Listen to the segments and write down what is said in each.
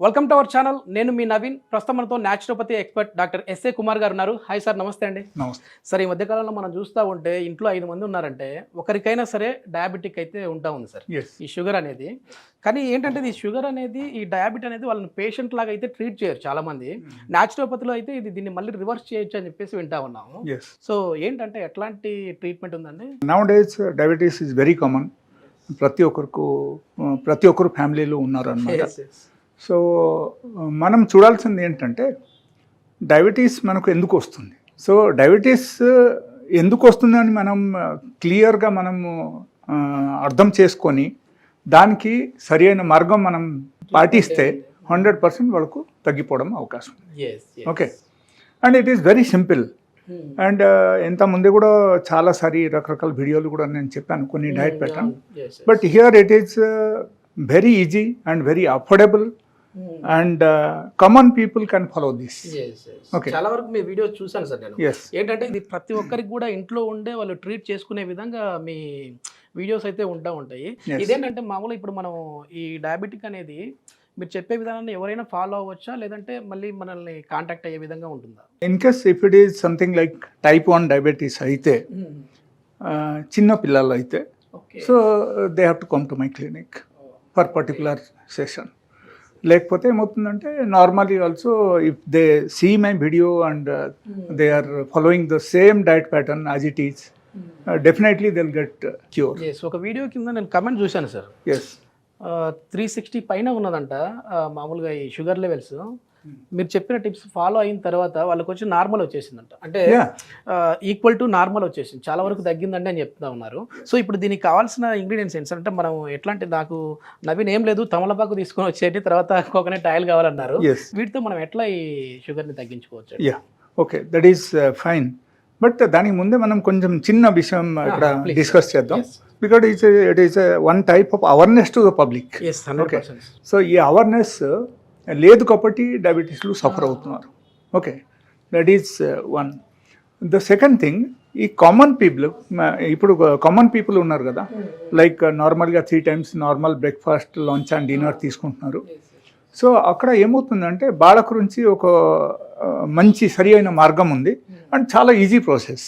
Welcome to our channel. నేను మీ నవీన్. ప్రస్తుతం మనతో న్యాచురోపతి ఎక్స్పర్ట్ డాక్టర్ ఎస్ఏ కుమార్ గారు ఉన్నారు. హాయ్ సార్, నమస్తే అండి. నమస్తే సార్, ఈ మధ్యకాలంలో మనం చూస్తూ ఉంటే ఇంట్లో 5 మంది ఉన్నారంటే ఒకరికైనా సరే డయాబెటిక్ అయితే ఉంటా ఉంది సార్, ఈ షుగర్ అనేది. కానీ ఏంటంటే ఈ షుగర్ అనేది, ఈ డయాబెట్ అనేది వాళ్ళని పేషెంట్ లాగా అయితే ట్రీట్ చేయరు చాలా మంది. న్యాచురోపతిలో అయితే దీన్ని మళ్ళీ రివర్స్ చేయొచ్చు అని చెప్పేసి వింటా ఉన్నాము. సో ఏంటంటే ఎట్లాంటి ట్రీట్మెంట్ ఉందండి? Now days diabetes is very common. ప్రతి ఒక్కరు ఫ్యామిలీలో ఉన్నారు అన్నమాట. సో మనం చూడాల్సింది ఏంటంటే డయాబెటీస్ మనకు ఎందుకు వస్తుంది. సో డయాబెటీస్ ఎందుకు వస్తుందని మనం క్లియర్గా మనము అర్థం చేసుకొని దానికి సరి అయిన మార్గం మనం పాటిస్తే 100% వాళ్ళకు తగ్గిపోవడం అవకాశం ఉంది. Okay, and it is very simple. And ఇంతకుముందు కూడా చాలాసారి రకరకాల వీడియోలు కూడా నేను చెప్పాను కొన్ని diet pattern. But here it is very easy and very affordable and common people can follow this. Okay, చాలా వరకు మీ వీడియోస్ చూసాను సార్ నేను. ఏంటంటే ఇది ప్రతి ఒక్కరికి కూడా ఇంట్లో ఉండే వాళ్ళు ట్రీట్ చేసుకునే విధంగా మీ వీడియోస్ అయితే ఉంటాయి. ఇదేంటంటే మామూలుగా ఇప్పుడు మనం ఈ డయాబెటిక్ అనేది మీరు చెప్పే విధానాన్ని ఎవరైనా ఫాలో అవ్వచ్చా, లేదంటే మళ్ళీ మనల్ని కాంటాక్ట్ అయ్యే విధంగా ఉంటుందా? In case if it is something like type 1 diabetes అయితే, చిన్న పిల్లలు అయితే, so they have to come to my clinic for particular session. లేకపోతే ఏమవుతుందంటే normally also if they see my video and they are following the same diet pattern as it is, definitely they will get cure. ఒక video కింద నేను comment చూశాను sir. 360 పైన ఉన్నదంట మామూలుగా ఈ షుగర్ లెవెల్స్. మీరు చెప్పిన టిప్స్ ఫాలో అయిన తర్వాత వాళ్ళకి వచ్చి నార్మల్ వచ్చేసిందంట, అంటే ఈక్వల్ టు నార్మల్ వచ్చేసింది, చాలా వరకు తగ్గిందండి అని చెప్తా ఉన్నారు. సో ఇప్పుడు దీనికి కావాల్సిన ఇంగ్రీడియంట్స్ ఏంటి అంటే మనం ఎట్లాంటి, నాకు నవీన్ ఏం లేదు తమలపాకు తీసుకొని వచ్చేటి, తర్వాత కోకోనట్ ఆయిల్ కావాలన్నారు. వీటితో మనం ఎట్లా ఈ షుగర్ని తగ్గించుకోవచ్చు? Okay, that is fine. But దానికి ముందే మనం కొంచెం చిన్న విషయం ఇక్కడ డిస్కస్ చేద్దాం. Because it is one type of awareness to the public. Okay, so ఈ అవేర్నెస్ లేదు కాబట్టి డయాబెటీస్లు సఫర్ అవుతున్నారు. Okay, that is one. The second thing, ఈ కామన్ పీపుల్, ఇప్పుడు కామన్ పీపుల్ ఉన్నారు కదా, లైక్ నార్మల్గా 3 times normal breakfast, lunch and dinner తీసుకుంటున్నారు. సో అక్కడ ఏమవుతుందంటే వాళ్ళ గురించి ఒక మంచి సరి అయిన మార్గం ఉంది అండ్ చాలా easy process.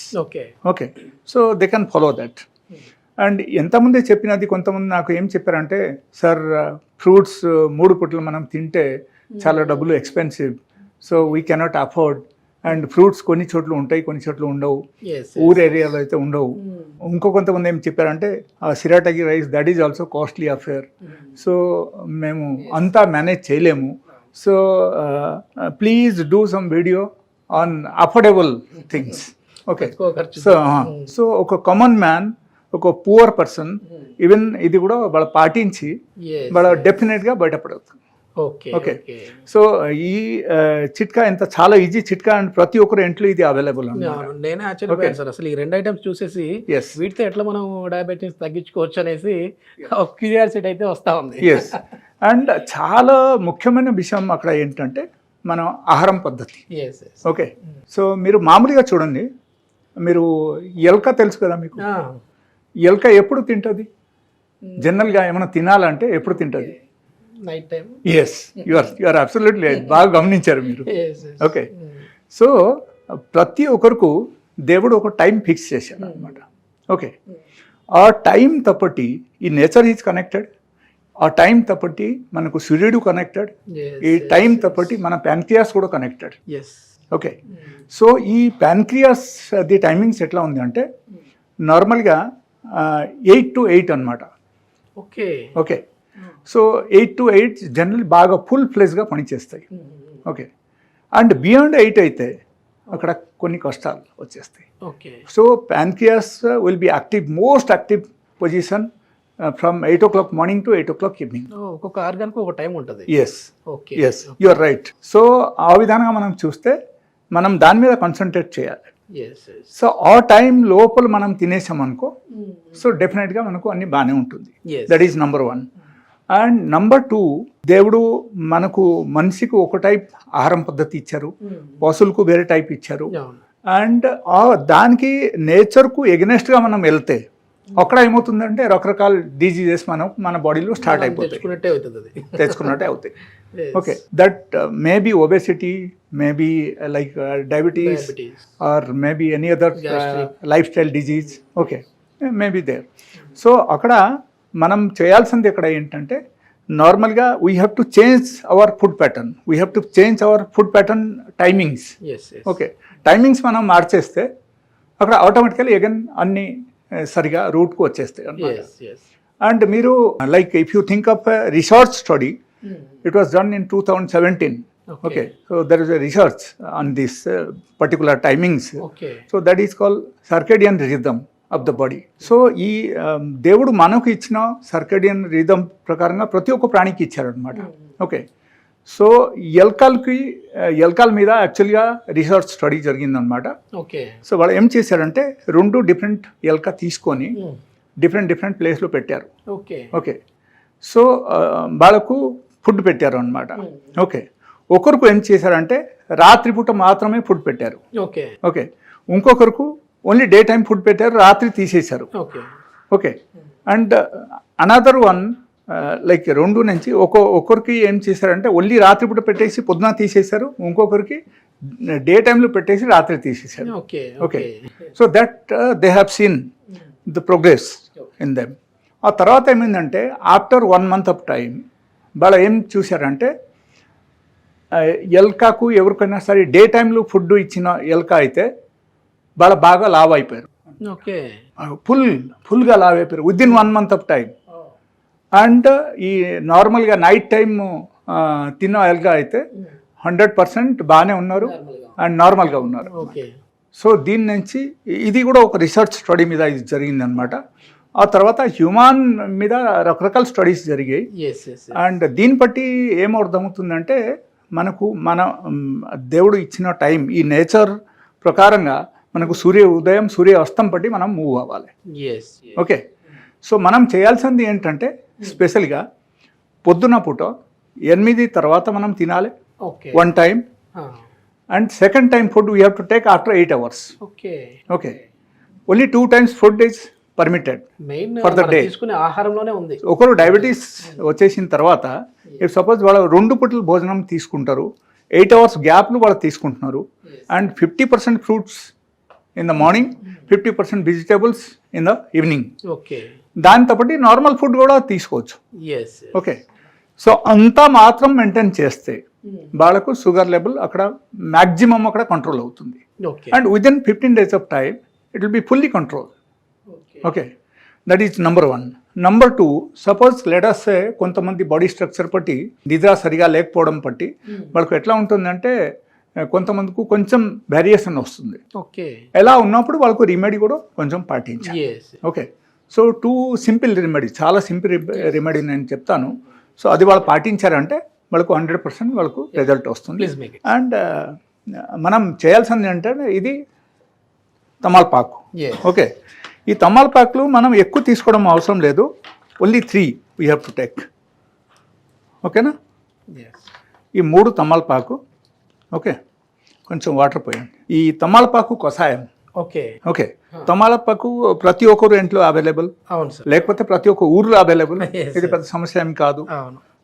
Okay, so they can follow that. And ఎంతమంది చెప్పినది, కొంతమంది నాకు ఏం చెప్పారంటే, సార్ ఫ్రూట్స్ 3 పూటలు మనం తింటే చాలా డబ్బులు expensive, so we cannot afford. And fruits కొన్ని చోట్ల ఉంటాయి, కొన్ని చోట్ల ఉండవు, ఊరు ఏరియాలో అయితే ఉండవు. కొంతమంది ఏం చెప్పారంటే shirataki rice that is also costly affair, so మేము అంతా మేనేజ్ చేయలేము. So please do some video on affordable things. Okay, so ఒక కామన్ మ్యాన్, ఒక పువర్ పర్సన్ ఈవెన్ ఇది కూడా వాళ్ళు పాటించి వాళ్ళ డెఫినెట్గా బయటపడవచ్చు. ఓకే, సో ఈ చిట్కా ఎంత చాలా ఈజీ చిట్కా అండ్ ప్రతి ఒక్కరు ఇంట్లో ఇది అవైలబుల్. నేనే ఆశ్చర్యపోయాను సార్ అసలు ఈ 2 ఐటమ్స్ చూసేసి, వీటితో ఎట్లా మనం డయాబెటీస్ తగ్గించుకోవచ్చు అనేసి క్యూరియాసిటీ అయితే వస్తూ ఉంది. అండ్ చాలా ముఖ్యమైన విషయం అక్కడ ఏంటంటే మన ఆహారం పద్ధతి. ఓకే, సో మీరు మామూలుగా చూడండి, మీరు ఎలక తెలుసు కదా మీకు, ఎలక ఎప్పుడు తింటుంది జనరల్గా? ఏమైనా తినాలంటే ఎప్పుడు తింటుంది? Night time. You are absolutely, బాగా గమనించారు మీరు. ఓకే, సో ప్రతి ఒక్కరికి దేవుడు ఒక టైం ఫిక్స్ చేశాడు అనమాట. ఓకే, ఆ టైం తప్పటి ఈ నేచర్ ఈజ్ కనెక్టెడ్, ఆ టైం తప్పటి మనకు సూర్యుడు కనెక్టెడ్, ఈ టైం తప్పటి మన ప్యాన్క్రియాస్ కూడా కనెక్టెడ్. ఓకే, సో ఈ ప్యాన్క్రియాస్ ది టైమింగ్స్ ఎట్లా ఉంది అంటే నార్మల్గా 8 to 8 అనమాట. ఓకే, సో 8 to 8 జనరల్ బాగా ఫుల్ ఫ్లెజ్గా పనిచేస్తాయి. ఓకే, అండ్ బియాండ్ 8 అయితే అక్కడ కొన్ని కష్టాలు వచ్చేస్తాయి. So pancreas will be active, most active position from 8 o'clock morning to 8 o'clock evening. ఒక్కొక్క ఆర్గాన్కి ఒక టైం ఉంటుంది. Yes, you are right. So ఆ విధంగా మనం చూస్తే మనం దాని మీద కాన్సన్ట్రేట్ చేయాలి. సో ఆ టైం లోపల మనం తినేసామనుకో, సో డెఫినెట్గా మనకు అన్ని బాగానే ఉంటుంది. That is number 1. And number 2, దేవుడు మనకు మనిషికి ఒక టైప్ ఆహారం పద్ధతి ఇచ్చారు, పశువులకు వేరే టైప్ ఇచ్చారు. అండ్ దానికి నేచర్కు ఎగనెస్ట్గా మనం వెళ్తే అక్కడ ఏమవుతుందంటే రకరకాల డిజీజెస్ మన బాడీలో స్టార్ట్ అయిపోతాయి, తెచ్చుకున్నట్టే అవుతాయి. Okay, that may be obesity, maybe like diabetes, or maybe any other lifestyle disease. Okay, maybe there. So అక్కడ మనం చేయాల్సింది ఇక్కడ ఏంటంటే నార్మల్గా we have to change our food pattern, we have to change our food pattern timings. Okay, timings మనం మార్చేస్తే అక్కడ automatically again అన్ని సరిగా రూట్కు వచ్చేస్తాయి అన్నమాట. అండ్ మీరు like if you think of research study, it was done in 2017. Okay, so there is a research on this particular timings. So that is called circadian rhythm of the body. So ఈ దేవుడు మనకు ఇచ్చిన circadian rhythm ప్రకారంగా ప్రతి ఒక్క ప్రాణికి ఇచ్చారనమాట. Okay, so ఎల్కాల్ మీద యాక్చువల్గా రీసెర్చ్ స్టడీ జరిగిందనమాట. ఓకే, సో వాళ్ళు ఏం చేశారంటే 2 డిఫరెంట్ ఎల్క తీసుకొని డిఫరెంట్ ప్లేస్లో పెట్టారు. ఓకే, సో వాళ్ళకు ఫుడ్ పెట్టారు అనమాట. ఓకే, ఒకరికి ఏం చేశారంటే రాత్రిపూట మాత్రమే ఫుడ్ పెట్టారు. ఓకే, ఇంకొకరికి ఓన్లీ డే టైం ఫుడ్ పెట్టారు, రాత్రి తీసేశారు. Okay, and another one like 2 నుంచి ఒక్కొక్కరికి ఏం చేశారంటే ఓన్లీ రాత్రిపూట పెట్టేసి పొద్దున తీసేశారు, ఇంకొకరికి డే టైంలో పెట్టేసి రాత్రి తీసేశారు. Okay, so that they have seen the progress in them. ఆ తర్వాత ఏమైందంటే ఆఫ్టర్ 1 month ఆఫ్ టైం వాళ్ళు ఏం చూశారంటే ఎల్కాకు ఎవరికైనా సరే డే టైంలో ఫుడ్ ఇచ్చిన ఎల్కా అయితే వాళ్ళ బాగా లావ్ అయిపోయారు. ఫుల్గా లావ్ అయిపోయారు within 1 month of time. And ఈ నార్మల్గా నైట్ టైం తిన్న ఎల్కా అయితే 100% బాగానే ఉన్నారు అండ్ నార్మల్గా ఉన్నారు. సో దీని నుంచి ఇది కూడా ఒక రీసెర్చ్ స్టడీ మీద ఇది జరిగిందనమాట. ఆ తర్వాత హ్యూమన్ మీద రకరకాల స్టడీస్ జరిగాయి. అండ్ దీన్ని బట్టి ఏమర్థమవుతుందంటే మనకు మన దేవుడు ఇచ్చిన టైం ఈ నేచర్ ప్రకారంగా మనకు సూర్య ఉదయం సూర్య అస్తం బట్టి మనం మూవ్ అవ్వాలి. ఓకే, సో మనం చేయాల్సింది ఏంటంటే స్పెషల్గా పొద్దున పూట 8 తర్వాత మనం తినాలి 1 time, and second time food we have to take after 8 hours. Okay, only 2 times food is permitted for the day. ఆహారంలోనే ఉంది. ఒకరు డయాబెటీస్ వచ్చేసిన తర్వాత ఇఫ్ సపోజ్ వాళ్ళు 2 పూటలు భోజనం తీసుకుంటారు, 8 hours గ్యాప్లు వాళ్ళు తీసుకుంటున్నారు, and 50% fruits in the morning, 50% vegetables in the evening. దాంతో పాటు నార్మల్ ఫుడ్ కూడా తీసుకోవచ్చు. ఓకే, సో అంతా మాత్రం మెయింటైన్ చేస్తే వాళ్ళకు షుగర్ లెవెల్ అక్కడ మ్యాక్సిమం అక్కడ కంట్రోల్ అవుతుంది. And within 15 days of time it will be fully control. Okay, that is number 1. Number 2, suppose let's కొంతమంది బాడీ స్ట్రక్చర్ బట్టి నిద్ర సరిగా లేకపోవడం బట్టి వాళ్ళకు ఎట్లా ఉంటుందంటే కొంతమందికి కొంచెం వేరియేషన్ వస్తుంది. ఎలా ఉన్నప్పుడు వాళ్ళకు రెమెడీ కూడా కొంచెం పాటించాలి. ఓకే, సో 2 simple రెమెడీ, చాలా సింపుల్ రెమెడీ నేను చెప్తాను. సో అది వాళ్ళు పాటించారంటే వాళ్ళకు 100% వాళ్ళకు రిజల్ట్ వస్తుంది. అండ్ మనం చేయాల్సింది ఏంటంటే ఇది తమలపాకు. ఓకే, ఈ తమలపాకులు మనం ఎక్కువ తీసుకోవడం అవసరం లేదు, only 3 we have to take. ఓకేనా, ఈ 3 తమలపాకు. ఓకే, కొంచెం వాటర్ పోయండి. ఈ తమలపాకు కషాయం. ఓకే, తమలపాకు ప్రతి ఒక్కరు ఇంట్లో అవైలబుల్, లేకపోతే ప్రతి ఒక్క ఊర్లో అవైలబుల్. ఇది పెద్ద సమస్య ఏం కాదు.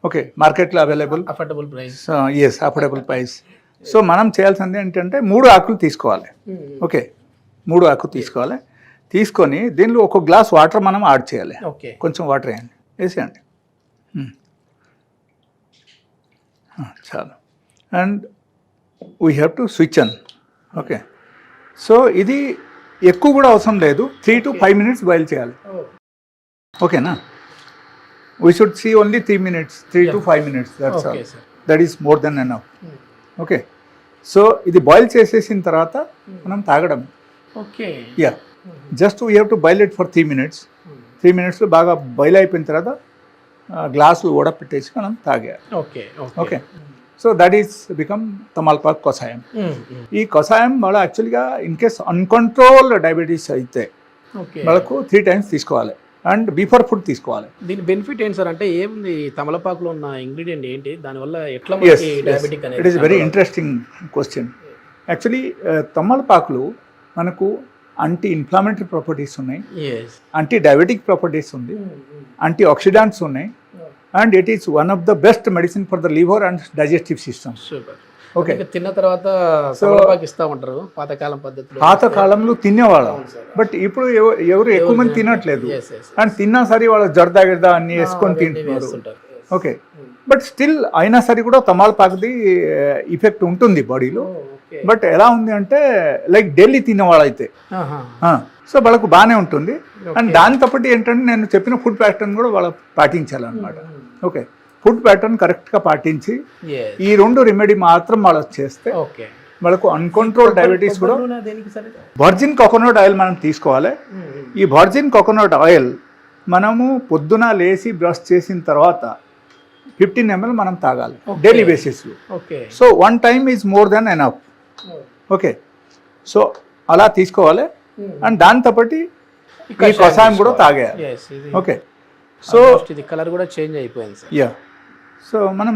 ఓకే, మార్కెట్లో available, affordable price. Yes, affordable price. So మనం చేయాల్సింది ఏంటంటే 3 ఆకులు తీసుకోవాలి. ఓకే, 3 ఆకులు తీసుకోవాలి. తీసుకొని దీనిలో 1 glass వాటర్ మనం యాడ్ చేయాలి. కొంచెం వాటర్ వేయండి, వేసేయండి చాలు. And we have to switch on. Okay, so ఇది ఎక్కువ కూడా అవసరం లేదు, 3 to 5 minutes బాయిల్ చేయాలి. ఓకేనా, we should see only 3 minutes, 3 to 5 minutes, that's all. That is more than enough. Okay, so ఇది బాయిల్ చేసేసిన తర్వాత మనం తాగడం. Yeah, just we have to boil it for 3 minutes. 3 minutesలో బాగా బాయిల్ అయిపోయిన తర్వాత గ్లాసులు కూడా పెట్టేసి మనం తాగేయాలి. Okay, so that is become తమలపాకు కషాయం. ఈ కషాయం వాళ్ళ యాక్చువల్గా ఇన్ కేస్ అన్కంట్రోల్డ్ డయాబెటీస్ అయితే వాళ్ళకు 3 times తీసుకోవాలి అండ్ బిఫోర్ ఫుడ్ తీసుకోవాలి. దీని బెనిఫిట్ ఏంటి సార్? అంటే ఏముంది తమలపాకులో ఉన్న ఇంగ్రీడియంట్ ఏంటి, దానివల్ల ఎట్లా డయాబెటిక్ అనేది? It is very interesting question. Actually తమలపాకులు మనకు యాంటీ ఇన్ఫ్లామేటరీ ప్రాపర్టీస్ ఉన్నాయి, యాంటీ డయాబెటిక్ ప్రాపర్టీస్ ఉంది, యాంటీ ఆక్సిడెంట్స్ ఉన్నాయి, and it is one of the best medicine for the liver and digestive system. Super. Okay, తిన్న తర్వాత తమలపాకు ఇస్తా ఉంటారు పాతకాలం పద్ధతిలో. పాతకాలంలో తినేవాళ్ళం, బట్ ఇప్పుడు ఎవరు ఎక్కువ మంది తినట్లేదు. అండ్ తిన్నా సరే వాళ్ళు జర్దా గిర్దా అన్ని వేసుకొని తింటున్నారు. ఓకే, బట్ స్టిల్ అయినా సరే కూడా తమలపాకుది ఇఫెక్ట్ ఉంటుంది బాడీలో. బట్ ఎలా ఉంది అంటే లైక్ డైలీ తినేవాళ్ళైతే సో వాళ్ళకు బాగానే ఉంటుంది. అండ్ దానితో పాటు ఏంటంటే నేను చెప్పిన ఫుడ్ ప్యాటర్న్ కూడా వాళ్ళకి పాటించాలన్నమాట. ఓకే, ఫుడ్ ప్యాటర్న్ కరెక్ట్గా పాటించి ఈ 2 రెమెడీ మాత్రం వాళ్ళకి చేస్తే వాళ్ళకు అన్కంట్రోల్ డయాబెటీస్ కూడా. వర్జిన్ కోకోనట్ ఆయిల్ మనం తీసుకోవాలి. ఈ వర్జిన్ కోకోనట్ ఆయిల్ మనము పొద్దున లేచి బ్రష్ చేసిన తర్వాత 15 ml మనం తాగాలి డైలీ బేసిస్లో. So 1 time is more than enough. Okay, so అలా తీసుకోవాలి. అండ్ దాంతోపాటు ఈ కషాయం కూడా తాగేయాలి. ఓకే, సో ఇది కలర్ కూడా చేంజ్ అయిపోయింది. యా, సో మనం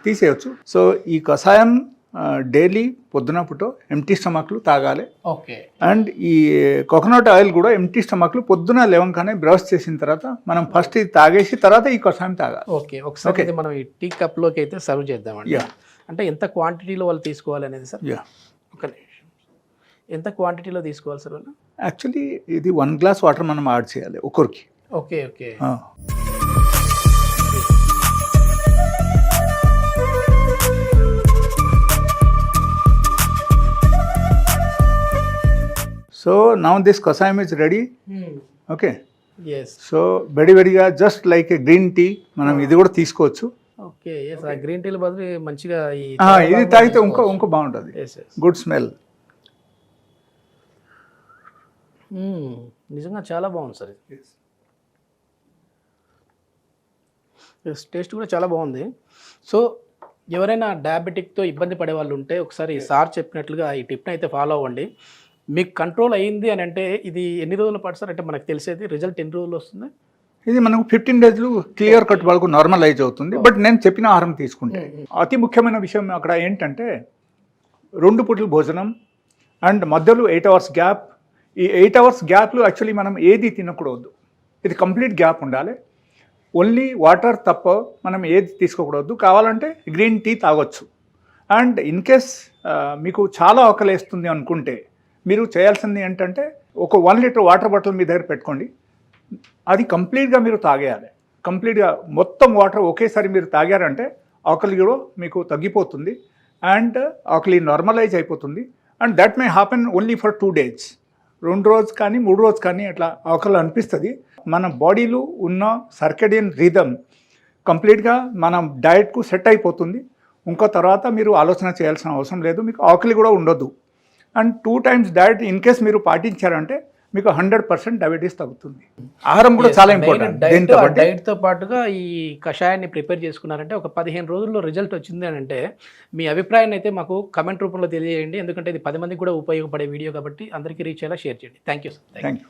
తీసేయచ్చు. సో ఈ కషాయం డైలీ పొద్దున పూట ఎంటీ స్టమక్లు తాగాలి. ఓకే, అండ్ ఈ కోకోనట్ ఆయిల్ కూడా ఎంటీ స్టమక్లు పొద్దున లేవగానే బ్రష్ చేసిన తర్వాత మనం ఫస్ట్ ఇది తాగేసి తర్వాత ఈ కషాయం తాగాలి. ఓకే, ఒకసారి అయితే మనం ఈ టీ కప్లోకి అయితే సర్వ్ చేద్దామండి. అంటే ఎంత క్వాంటిటీలో వాళ్ళు తీసుకోవాలి అనేది సార్? ఒక నిమిషం, ఎంత క్వాంటిటీలో తీసుకోవాలి సార్ వాళ్ళు? యాక్చువల్లీ ఇది 1 glass వాటర్ మనం యాడ్ చేయాలి ఒక్కరికి. Okay okay, so now this కషాయం is ready. Okay, yes. So బెడిగా just like a green tea మనం ఇది కూడా తీసుకోవచ్చు. Okay, yes. ఆ గ్రీన్ టీల బదులు మంచిగా ఇది తాగితే ఇంకో బాగుంటుంది, గుడ్ స్మెల్. నిజంగా చాలా బాగుంది సార్. టేస్ట్ కూడా చాలా బాగుంది. సో ఎవరైనా డయాబెటిక్తో ఇబ్బంది పడే వాళ్ళు ఉంటే ఒకసారి సార్ చెప్పినట్లుగా ఈ టిప్ని అయితే ఫాలో అవ్వండి. మీకు కంట్రోల్ అయ్యింది అని అంటే ఇది ఎన్ని రోజుల పాటు సార్? అంటే మనకు తెలిసేది రిజల్ట్ ఎన్ని రోజులు వస్తుంది? ఇది మనకు 15 days క్లియర్ కట్ వాళ్ళకు నార్మలైజ్ అవుతుంది. బట్ నేను చెప్పిన ఆహారం తీసుకుంటే అతి ముఖ్యమైన విషయం అక్కడ ఏంటంటే 2 పూటలు భోజనం అండ్ మధ్యలో 8 hours గ్యాప్. ఈ 8 hours గ్యాప్లో యాక్చువల్లీ మనం ఏది తినకూడదు. ఇది కంప్లీట్ గ్యాప్ ఉండాలి. ఓన్లీ వాటర్ తప్ప మనం ఏది తీసుకోకూడదు. కావాలంటే గ్రీన్ టీ తాగొచ్చు. అండ్ ఇన్ కేస్ మీకు చాలా ఆకలి వేస్తుంది అనుకుంటే మీరు చేయాల్సింది ఏంటంటే ఒక 1 liter వాటర్ బాటిల్ మీ దగ్గర పెట్టుకోండి. అది కంప్లీట్గా మీరు తాగేయాలి. కంప్లీట్గా మొత్తం వాటర్ ఒకేసారి మీరు తాగారంటే ఆకలి కూడా మీకు తగ్గిపోతుంది అండ్ ఆకలి నార్మలైజ్ అయిపోతుంది. And that may happen only for 2 days. 2 రోజు కానీ 3 రోజు కానీ అట్లా ఆకలి అనిపిస్తుంది. మన బాడీలో ఉన్న సర్కేడియన్ రిథమ్ కంప్లీట్గా మన డయట్కు సెట్ అయిపోతుంది. ఇంకో తర్వాత మీరు ఆలోచన చేయాల్సిన అవసరం లేదు. మీకు ఆకలి కూడా ఉండదు. And 2 times diet in case మీరు పాటించారంటే మీకు 100% డయాబెటీస్ తగ్గుతుంది. ఆహారం కూడా చాలా ఇంపార్టెంట్. డైట్తో పాటుగా ఈ కషాయాన్ని ప్రిపేర్ చేసుకున్నారంటే ఒక 15 రోజుల్లో రిజల్ట్ వచ్చింది అని అంటే మీ అభిప్రాయాన్ని అయితే మాకు కమెంట్ రూపంలో తెలియజేయండి. ఎందుకంటే ఇది 10 మందికి కూడా ఉపయోగపడే వీడియో కాబట్టి అందరికీ రీచ్ అయ్యేలా షేర్ చేయండి. Thank you sir. Thank you.